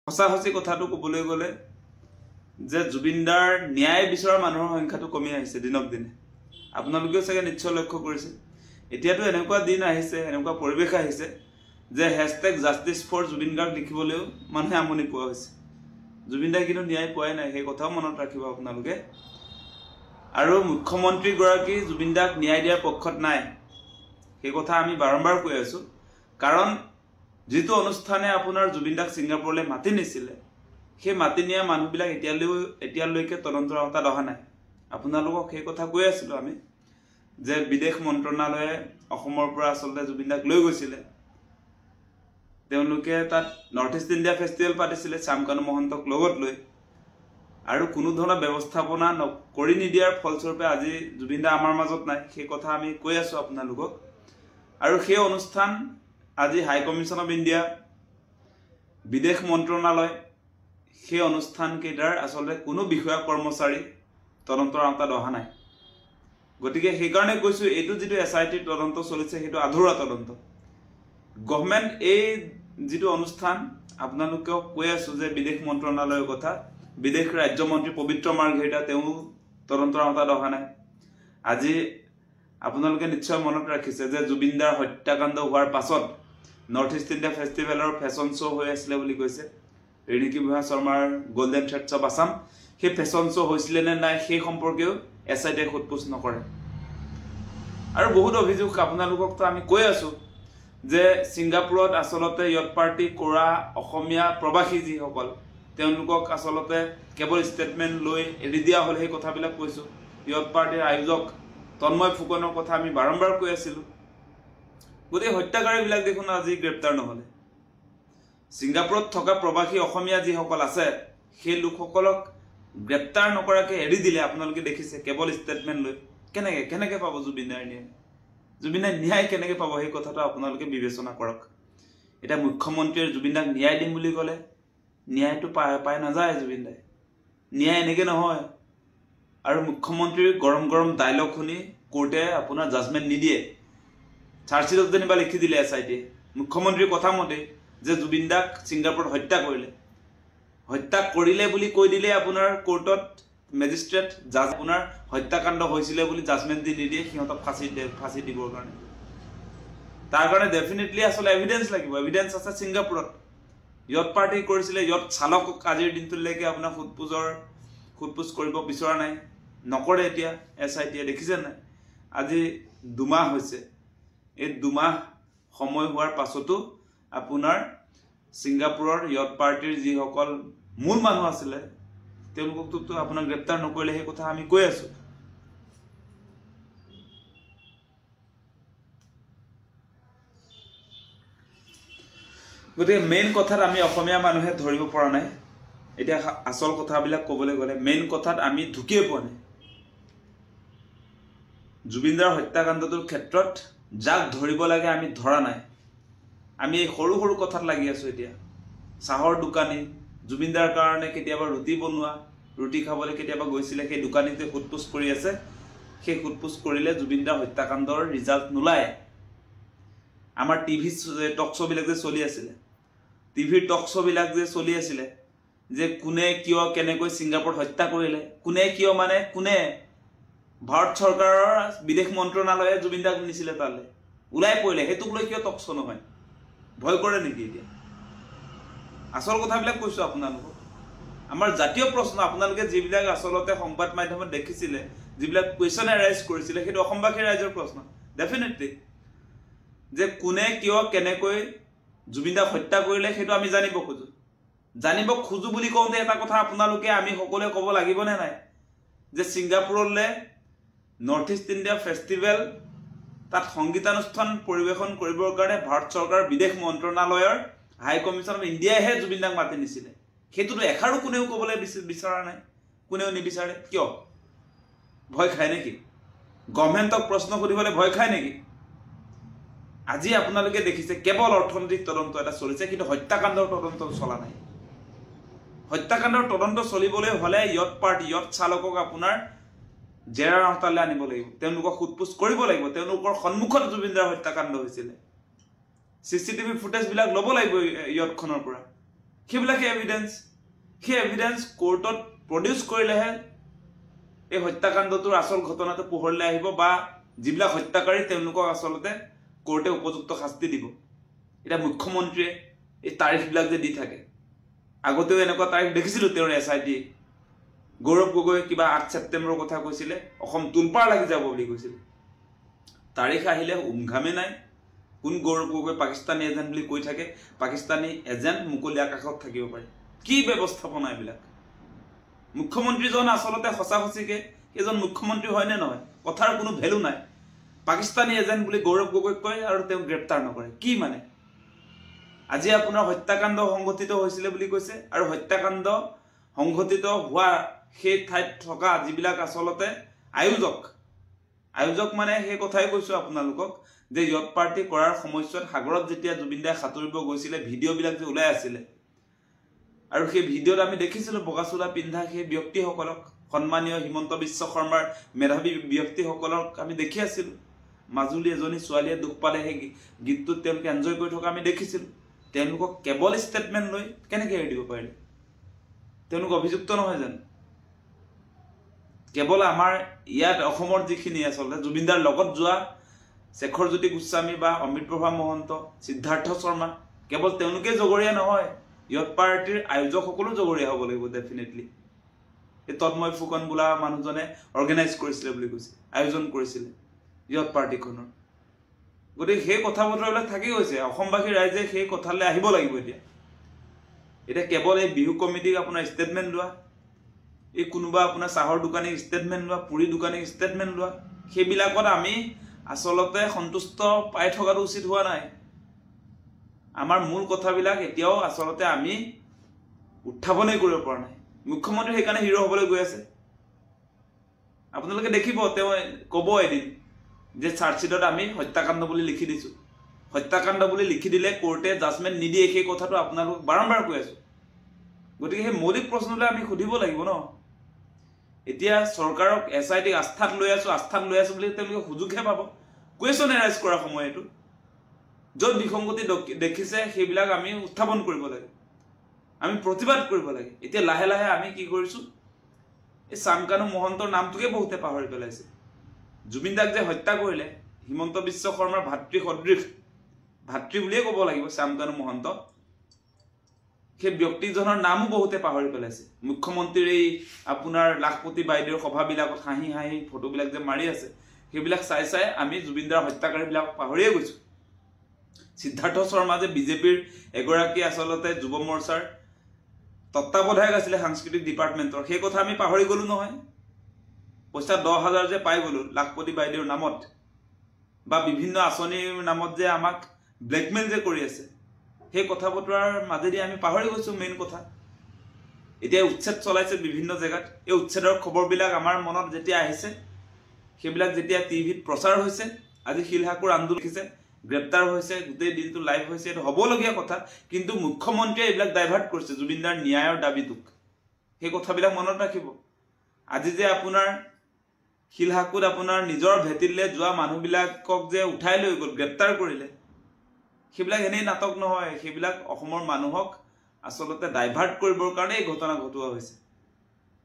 সঁচা কথাটো ক'বলৈ গ'লে যে জুবিনদাৰ ন্যায় বিচৰা মানুহৰ সংখ্যাটো কমি আহিছে দিনক দিনে। আপোনালোকেও চাগে নিশ্চয় লক্ষ্য কৰিছে। এতিয়াতো এনেকুৱা দিন আহিছে, এনেকুৱা পৰিৱেশ আহিছে যে #JusticeForJubinGarg লিখিবলৈও মানুহে আমনি পোৱা হৈছে। জুবিনদাই কিন্তু ন্যায় পোৱাই নাই, সেই কথাও মনত ৰাখিব আপোনালোকে। আৰু মুখ্যমন্ত্ৰী গৰাকী জুবিনদাক ন্যায় দিয়াৰ পক্ষত নাই, সেই কথা আমি বাৰম্বাৰ কৈ আছো। কাৰণ যেটো অনুষ্ঠানে আপোনাৰ জুবিনদাক ছিংগাপুৰলৈ মাতি নিছিলে, সেই মাতি নিয়া মানুহবিলাক এতিয়ালৈকে তদন্তৰ আওতাত অহা নাই। আপোনালোকক সেই কথা কৈ আছিলো আমি যে বিদেশ মন্ত্ৰণালয়ে অসমৰ পৰা আচলতে জুবিনদাক লৈ গৈছিলে। তেওঁলোকে তাত নৰ্থ ইষ্ট ইণ্ডিয়া ফেষ্টিভেল পাতিছিলে শ্যামকানু মহন্তক লগত লৈ, আৰু কোনো ধৰণৰ ব্যৱস্থাপনা কৰি নিদিয়াৰ ফলস্বৰূপে আজি জুবিনদা আমাৰ মাজত নাই। সেই কথা আমি কৈ আছো আপোনালোকক। আৰু সেই অনুষ্ঠান আজি হাই কমিশ্যন অফ ইণ্ডিয়া, বিদেশ মন্ত্ৰণালয়, সেই অনুষ্ঠান কেইটাৰ আচলতে কোনো বিষয়া কৰ্মচাৰী তদন্তৰ আওতাত অহা নাই। গতিকে সেইকাৰণে কৈছো এইটো যেটো SIT তদন্ত চলিছে সেইটো আধৰুৱা তদন্ত। গভৰ্ণমেণ্ট এই যেটো অনুষ্ঠান আপোনালোকক কৈ আছো যে বিদেশ মন্ত্ৰণালয়ৰ কথা, বিদেশ ৰাজ্য মন্ত্ৰী পবিত্ৰ মাৰ্ঘেৰিটা তেওঁ তদন্তৰ আওতাত অহা নাই। আজি আপোনালোকে নিশ্চয় মনত ৰাখিছে যে জুবিনদাৰ হত্যাকাণ্ড হোৱাৰ পাছত নৰ্থ ইষ্ট ইণ্ডিয়া ফেষ্টিভেলৰ ফেশ্বন শ্ব' হৈ আছিলে বুলি কৈছে ৰিণিকী বুঢ়া শৰ্মাৰ গোল্ডেন থ্ৰেডছ অফ আছাম। সেই ফেশ্বন শ্ব' হৈছিলে নে নাই সেই সম্পৰ্কেও SIT সোধপোছ নকৰে। আৰু বহুত অভিযোগ আপোনালোককতো আমি কৈ আছো যে ছিংগাপুৰত আচলতে য়ট পাৰ্টি কৰা অসমীয়া প্ৰবাসী যিসকল, তেওঁলোকক আচলতে কেৱল ষ্টেটমেণ্ট লৈ এৰি দিয়া হ'ল। সেই কথাবিলাক কৈছো। য়ট পাৰ্টিৰ আয়োজক তন্ময় ফুকনৰ কথা আমি বাৰম্বাৰ কৈ আছিলো। গতিকে হত্যাকাৰীবিলাক দেখোন আজি গ্ৰেপ্তাৰ নহলে। ছিংগাপুৰত থকা প্ৰবাসী অসমীয়া যিসকল আছে সেই লোকসকলক গ্ৰেপ্তাৰ নকৰাকে এৰি দিলে। আপোনালোকে দেখিছে কেৱল ষ্টেটমেণ্ট লৈ। কেনেকে পাব জুবিনদাৰ ন্যায়? জুবিনদাৰ ন্যায় কেনেকে পাব সেই কথাটো আপোনালোকে বিবেচনা কৰক। এতিয়া মুখ্যমন্ত্ৰীয়ে জুবিনদাক ন্যায় দিম বুলি ক'লে ন্যায়টো পাই নাযায় জুবিনদাই। ন্যায় এনেকে নহয়। আৰু মুখ্যমন্ত্ৰীৰ গৰম গৰম ডাইলগ শুনি কোৰ্টে আপোনাৰ জাজমেণ্ট নিদিয়ে। চাৰ্জশ্বিটত যেনিবা লিখি দিলে SIT মুখ্যমন্ত্ৰীৰ কথা মতে যে জুবিনদাক ছিংগাপুৰত হত্যা কৰিলে। হত্যা কৰিলে বুলি কৈ দিলে আপোনাৰ কোৰ্টত মেজিষ্ট্ৰেট জাজ আপোনাৰ হত্যাকাণ্ড হৈছিলে বুলি জাজমেণ্ট দি নিদিয়ে সিহঁতক ফাঁচি দিবৰ কাৰণে। তাৰ কাৰণে ডেফিনেটলি আচলতে এভিডেন্স লাগিব। এভিডেন্স আছে ছিংগাপুৰত। য়ট পাৰ্টি কৰিছিলে, য়ট চালকক আজিৰ দিনটোলৈকে আপোনাৰ সোধপোছ কৰিব বিচৰা নাই, নকৰে এতিয়া SIT। দেখিছে নাই আজি 2 মাহ হৈছে। এই 2 মাহ সময় হোৱাৰ পাছতো আপোনাৰ ছিংগাপুৰৰ য়ট পাৰ্টিৰ যিসকল মূল মানুহ আছিলে তেওঁলোককতো আপোনাৰ গ্ৰেপ্তাৰ নকৰিলে। সেই কথা আমি কৈ আছো। গতিকে মেইন কথাত আমি অসমীয়া মানুহে ধৰিব পৰা নাই। এতিয়া আচল কথাবিলাক ক'বলৈ গ'লে মেইন কথাত আমি ঢুকিয়ে পোৱা নাই। জুবিনদাৰ হত্যাকাণ্ডটোৰ ক্ষেত্ৰত যাক ধৰিব লাগে আমি ধৰা নাই। আমি এই সৰু সৰু কথাত লাগি আছো। এতিয়া চাহৰ দোকানী, জুবিনদাৰ কাৰণে কেতিয়াবা ৰুটি বনোৱা, ৰুটি খাবলৈ কেতিয়াবা গৈছিলে সেই দোকানীটোৱে সোধপোছ কৰি আছে। সেই সোধপোছ কৰিলে জুবিনদাৰ হত্যাকাণ্ডৰ ৰিজাল্ট নোলায়। আমাৰ টিভি টক শ্ব'বিলাক যে চলি আছিলে, টিভিৰ টক শ্ব'বিলাক যে চলি আছিলে যে কোনে কিয় কেনেকৈ ছিংগাপুৰত হত্যা কৰিলে, কোনে কিয় মানে কোনে ভাৰত চৰকাৰৰ বিদেশ মন্ত্ৰণালয়ে জুবিনদাক নিছিলে তালৈ, ওলাই পৰিলে। সেইটোক লৈ কিয় টক শ্ব' নহয়? ভয় কৰে নেকি এতিয়া? আচল কথাবিলাক কৈছো আপোনালোকক। আমাৰ জাতীয় প্ৰশ্ন আপোনালোকে যিবিলাক আচলতে সংবাদ মাধ্যমত দেখিছিলে, যিবিলাক কুৱেশ্যন এৰাইজ কৰিছিলে, সেইটো অসমবাসী ৰাইজৰ প্ৰশ্ন ডেফিনেটলি। যে কোনে কিয় কেনেকৈ জুবিনদাক হত্যা কৰিলে সেইটো আমি জানিব খোজো বুলি কওঁতে এটা কথা আপোনালোকে আমি সকলোৱে ক'ব লাগিবনে নাই যে ছিংগাপুৰলৈ নৰ্থ ইষ্ট ইণ্ডিয়া ফেষ্টিভেল তাত সংগীতানুষ্ঠান পৰিৱেশন কৰিবৰ কাৰণে ভাৰত চৰকাৰৰ বিদেশ মন্ত্ৰণালয়ৰ হাই কমিশ্যন অফ ইণ্ডিয়াইহে জুবিনদাক মাতি নিছিলে। সেইটোতো এষাৰো কোনেও ক'বলৈ বিচৰা নাই, কোনেও নিবিচাৰে। কিয়? ভয় খায় নেকি? গভৰ্ণমেণ্টক প্ৰশ্ন সুধিবলৈ ভয় খায় নেকি? আজি আপোনালোকে দেখিছে কেৱল অৰ্থনৈতিক তদন্ত এটা চলিছে, কিন্তু হত্যাকাণ্ডৰ তদন্ত চলা নাই। হত্যাকাণ্ডৰ তদন্ত চলিবলৈ হ'লে য়ট পাৰ্টি, য়ট চালকক আপোনাৰ জেৰাৰ আওতালৈ আনিব লাগিব। তেওঁলোকক সোধপোছ কৰিব লাগিব। তেওঁলোকৰ সন্মুখত জুবিনদাৰ হত্যাকাণ্ড হৈছিলে। CCTV ফুটেজবিলাক ল'ব লাগিব য়টখনৰ পৰা। সেইবিলাকে এভিডেন্স সেই এভিডেন্স কোৰ্টত প্ৰডিউচ কৰিলেহে এই হত্যাকাণ্ডটোৰ আচল ঘটনাটো পোহৰলৈ আহিব বা যিবিলাক হত্যাকাৰী তেওঁলোকক আচলতে কোৰ্টে উপযুক্ত শাস্তি দিব এটা মুখ্যমন্ত্ৰীয়ে এই তাৰিখবিলাক যে দি থাকে আগতেও এনেকুৱা তাৰিখ দেখিছিলোঁ তেওঁৰ SIT গৌৰৱ গগৈ কিবা 8 ছেপ্টেম্বৰৰ কথা কৈছিলে অসম তুলপাৰ লাগি যাব বুলি কৈছিলে তাৰিখ আহিলে উমঘামে নাই কোন গৌৰৱ গগৈ পাকিস্তানী এজেণ্ট বুলি কৈ থাকে পাকিস্তানী এজেণ্ট মুকলি আকাশত থাকিব পাৰে কি ব্যৱস্থাপনা এইবিলাক মুখ্যমন্ত্ৰীজন আচলতে সঁচাসঁচিকে এজন মুখ্যমন্ত্ৰী হয় নে নহয় কথাৰ কোনো ভ্যালু নাই পাকিস্তানী এজেণ্ট বুলি গৌৰৱ গগৈক কয় আৰু তেওঁ গ্ৰেপ্তাৰ নকৰে কি মানে আজি আপোনাৰ হত্যাকাণ্ড সংঘটিত হৈছিল বুলি কৈছে আৰু হত্যাকাণ্ড সংঘটিত হোৱা সেই ঠাইত থকা যিবিলাক আচলতে আয়োজক মানে সেই কথাই কৈছো আপোনালোকক যে ইয়ত পাৰ্টি কৰাৰ সময়ছোৱাত সাগৰত যেতিয়া জুবিন দাই সাঁতুৰিব গৈছিলে ভিডিঅ'বিলাক যে ওলাই আছিল আৰু সেই ভিডিঅ'ত আমি দেখিছিলো বগাচোলা পিন্ধা সেই ব্যক্তিসকলক সন্মানীয় হিমন্ত বিশ্ব শৰ্মাৰ মেধাৱী ব্যক্তিসকলক আমি দেখি আছিলো মাজুলী এজনী ছোৱালীয়ে দুখ পালে সেই গীতটোত তেওঁলোকে এনজয় কৰি থকা আমি দেখিছিলো তেওঁলোকক কেৱল ষ্টেটমেন্ট লৈ কেনেকৈ এৰি দিব পাৰিলে তেওঁলোক অভিযুক্ত নহয় জানো কেৱল আমাৰ ইয়াত অসমৰ যিখিনি আচলতে জুবিনদাৰ লগত যোৱা শেখৰ জ্যোতি গোস্বামী বা অমৃত প্ৰভা মহন্ত সিদ্ধাৰ্থ শৰ্মা কেৱল তেওঁলোকে জগৰীয়া নহয় ইয়ত পাৰ্টিৰ আয়োজকসকলো জগৰীয়া হ'ব লাগিব ডেফিনেটলি এই তন্ময় ফুকন বোলা মানুহজনে অৰ্গেনাইজ কৰিছিলে বুলি কৈছে আয়োজন কৰিছিলে ইয়ত পাৰ্টিখনৰ গতিকে সেই কথা বতৰাবিলাক থাকি গৈছে অসমবাসী ৰাইজে সেই কথালৈ আহিব লাগিব এতিয়া কেৱল এই বিহু কমিটিক আপোনাৰ ষ্টেটমেন্ট লোৱা এই কোনোবা আপোনাৰ চাহৰ দোকানীক ষ্টেটমেন্ট লোৱা পুৰি দোকানীক ষ্টেটমেন্ট লোৱা সেইবিলাকত আমি আচলতে সন্তুষ্ট পাই থকাটো উচিত হোৱা নাই আমাৰ মূল কথাবিলাক এতিয়াও আচলতে আমি উত্থাপনেই কৰিব পৰা নাই মুখ্যমন্ত্ৰী সেইকাৰণে হিৰো হ'বলৈ গৈ আছে আপোনালোকে দেখিব তেওঁ ক'ব এদিন যে চাৰ্জশ্বিটত আমি হত্যাকাণ্ড বুলি লিখি দিছো হত্যাকাণ্ড বুলি লিখি দিলে কোৰ্টে জাজমেন্ট নিদিয়ে সেই কথাটো আপোনালোক বাৰম্বাৰ কৈ আছো গতিকে সেই মৌলিক প্ৰশ্নলৈ আমি সুধিব লাগিব ন এতিয়া চৰকাৰক SIT আস্থাত লৈ আছো বুলি তেওঁলোকে সুযোগহে পাব কুৱেশ্যন এৰাইজ কৰাৰ সময় এইটো য'ত বিসংগতি দেখিছে সেইবিলাক আমি উত্থাপন কৰিব লাগে আমি প্ৰতিবাদ কৰিব লাগে এতিয়া লাহে লাহে আমি কি কৰিছো এই চামকানু মহন্তৰ নামটোকে বহুতে পাহৰি পেলাইছে জুবিন দাক যে হত্যা কৰিলে হিমন্ত বিশ্ব শৰ্মাৰ ভাতৃ সদৃশ ভাতৃ বুলিয়ে ক'ব লাগিব চামকানু মহন্ত সেই ব্যক্তিজনৰ নামো বহুতে পাহৰি পেলাইছে মুখ্যমন্ত্ৰীৰ এই আপোনাৰ লাখপতি বাইদেউৰ সভাবিলাকত হাঁহি হাঁহি ফটোবিলাক যে মাৰি আছে সেইবিলাক চাই আমি জুবিনদাৰ হত্যাকাৰীবিলাক পাহৰিয়ে গৈছো সিদ্ধাৰ্থ শৰ্মা যে বিজেপিৰ এগৰাকী আচলতে যুৱ মৰ্চাৰ তত্ত্বাৱধায়ক আছিলে সাংস্কৃতিক ডিপাৰ্টমেণ্টৰ সেই কথা আমি পাহৰি গলো নহয় পইচা 10,000 যে পাই গলো লাখপতি বাইদেউৰ নামত বা বিভিন্ন আঁচনিৰ নামত যে আমাক ব্লেকমেইল যে কৰি আছে সেই কথা বতৰাৰ মাজেদি আমি পাহৰি গৈছো মেইন কথা এতিয়া উচ্ছেদ চলাইছে বিভিন্ন জেগাত এই উচ্ছেদৰ খবৰবিলাক আমাৰ মনত যেতিয়া আহিছে সেইবিলাক যেতিয়া টিভিত প্ৰচাৰ হৈছে আজি শিলহাকুৰ আন্দোলন দেখিছে গ্ৰেপ্তাৰ হৈছে গোটেই দিনটো লাইভ হৈছে এটা হ'বলগীয়া কথা কিন্তু মুখ্যমন্ত্ৰীয়ে এইবিলাক ডাইভাৰ্ট কৰিছে জুবিনদাৰ ন্যায়ৰ দাবীটোক সেই কথাবিলাক মনত ৰাখিব আজি যে আপোনাৰ শিলহাকুত আপোনাৰ নিজৰ ভেটিলে যোৱা মানুহবিলাকক যে উঠাই লৈ গ'ল গ্ৰেপ্তাৰ কৰিলে সেইবিলাক এনেই নাটক নহয় সেইবিলাক অসমৰ মানুহক আচলতে ডাইভাৰ্ট কৰিবৰ কাৰণে এই ঘটনা ঘটোৱা হৈছে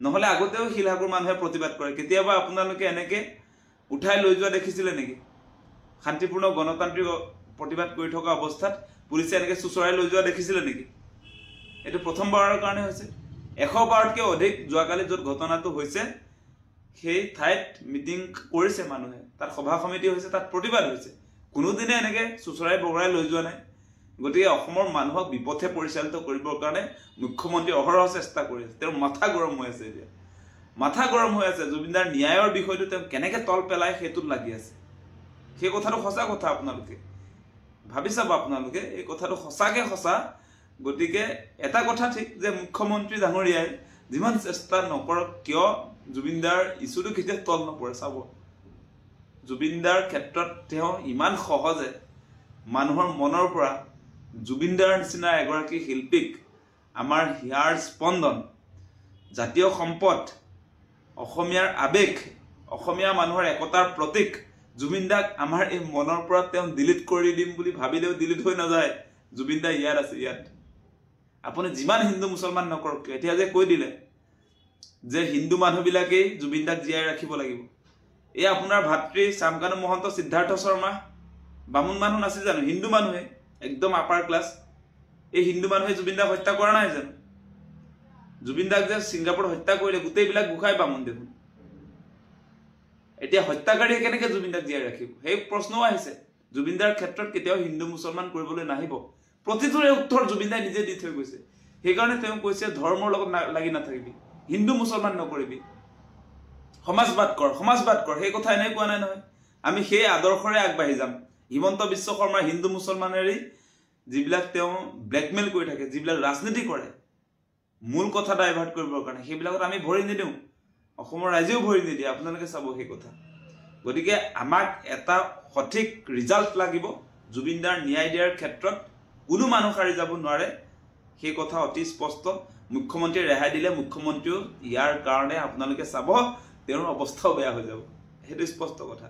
নহলে আগতেও শিলহাকুৰ মানুহে প্ৰতিবাদ কৰে কেতিয়াবা আপোনালোকে এনেকে উঠাই লৈ যোৱা দেখিছিলে নেকি শান্তিপূৰ্ণ গণতান্ত্ৰিক প্ৰতিবাদ কৰি থকা অৱস্থাত পুলিচে এনেকে চুচৰাই লৈ যোৱা দেখিছিলে নেকি এটো প্ৰথমবাৰৰ কাৰণে হৈছে 100বাৰতকৈ অধিক যোৱাকালি য'ত ঘটনাটো হৈছে সেই ঠাইত মিটিং কৰিছে মানুহে তাত সভা সমিতি হৈছে তাত প্ৰতিবাদ হৈছে কোনোদিনে এনেকে চুচৰাই বগৰাই লৈ যোৱা নাই গতিকে অসমৰ মানুহক বিপথে পৰিচালিত কৰিবৰ কাৰণে মুখ্যমন্ত্ৰী অহৰহ চেষ্টা কৰি আছে তেওঁৰ মাথা গৰম হৈ আছে এতিয়া মাথা গৰম হৈ আছে জুবিনদাৰ ন্যায়ৰ বিষয়টো তেওঁ কেনেকে তল পেলাই সেইটোত লাগি আছে সেই কথাটো সঁচা কথা আপোনালোকে ভাবি চাব আপোনালোকে এই কথাটো সঁচাকে সঁচা গতিকে এটা কথা ঠিক যে মুখ্যমন্ত্ৰী ডাঙৰীয়াই যিমান চেষ্টা নকৰক কিয় জুবিনদাৰ ইছুটো কেতিয়া তল নপৰে চাব জুবিনদাৰ ক্ষেত্ৰত তেওঁ ইমান সহজে মানুহৰ মনৰ পৰা জুবিনদাৰ নিচিনা এগৰাকী শিল্পীক আমাৰ হিয়াৰ স্পন্দন জাতীয় সম্পদ অসমীয়াৰ আবেগ অসমীয়া মানুহৰ একতাৰ প্ৰতীক জুবিনদাক আমাৰ এই মনৰ পৰা তেওঁ ডিলিট কৰি দিম বুলি ভাবিলেও ডিলিট হৈ নাযায় জুবিনদা ইয়াত আছে ইয়াত আপুনি যিমান হিন্দু মুছলমান নকৰক এতিয়া যে কৈ দিলে যে হিন্দু মানুহবিলাকেই জুবিন দাক জীয়াই ৰাখিব লাগিব এই আপোনাৰ ভাতৃ শ্যামকানু মহন্ত সিদ্ধাৰ্থ শৰ্মা বামুণ মানুহ নাছিল জানো হিন্দু মানুহে একদম আপাৰ ক্লাছ এই হিন্দু মানুহে জুবিন দাক হত্যা কৰা নাই জানো জুবিন দাক যে ছিংগাপুৰত হত্যা কৰিলে গোটেইবিলাক গুখাই বামুণ দেখোন এতিয়া হত্যাকাৰীয়ে কেনেকৈ জুবিন দাক জীয়াই ৰাখিব সেই প্ৰশ্নও আহিছে জুবিন দাৰ ক্ষেত্ৰত কেতিয়াও হিন্দু মুছলমান কৰিবলৈ নাহিব প্ৰতিটোৰে উত্তৰ জুবিন দাই নিজে দি থৈ গৈছে সেইকাৰণে তেওঁ কৈছে ধৰ্মৰ লগত লাগি নাথাকিবি হিন্দু মুছলমান নকৰিবি সমাজবাদ কৰ সেই কথা এনেই কোৱা নাই নহয় আমি সেই আদৰ্শৰে আগবাঢ়ি যাম হিমন্ত বিশ্ব শৰ্মাৰ হিন্দু মুছলমানেৰে যিবিলাক তেওঁ ব্লেকমেইল কৰি থাকে যিবিলাক ৰাজনীতি কৰে মূল কথা ডাইভাৰ্ট কৰিবৰ কাৰণে সেইবিলাকত আমি ভৰি নিদিওঁ অসমৰ ৰাইজেও ভৰি নিদিয়ে আপোনালোকে চাব সেই কথা গতিকে আমাক এটা সঠিক ৰিজাল্ট লাগিব জুবিন দাৰ ন্যায় দিয়াৰ ক্ষেত্ৰত কোনো মানুহ সাৰি যাব নোৱাৰে সেই কথা অতি স্পষ্ট মুখ্যমন্ত্ৰীয়ে ৰেহাই দিলে মুখ্যমন্ত্ৰীও ইয়াৰ কাৰণে আপোনালোকে চাব তেওঁৰ অৱস্থাও বেয়া হৈ যাব সেইটো স্পষ্ট কথা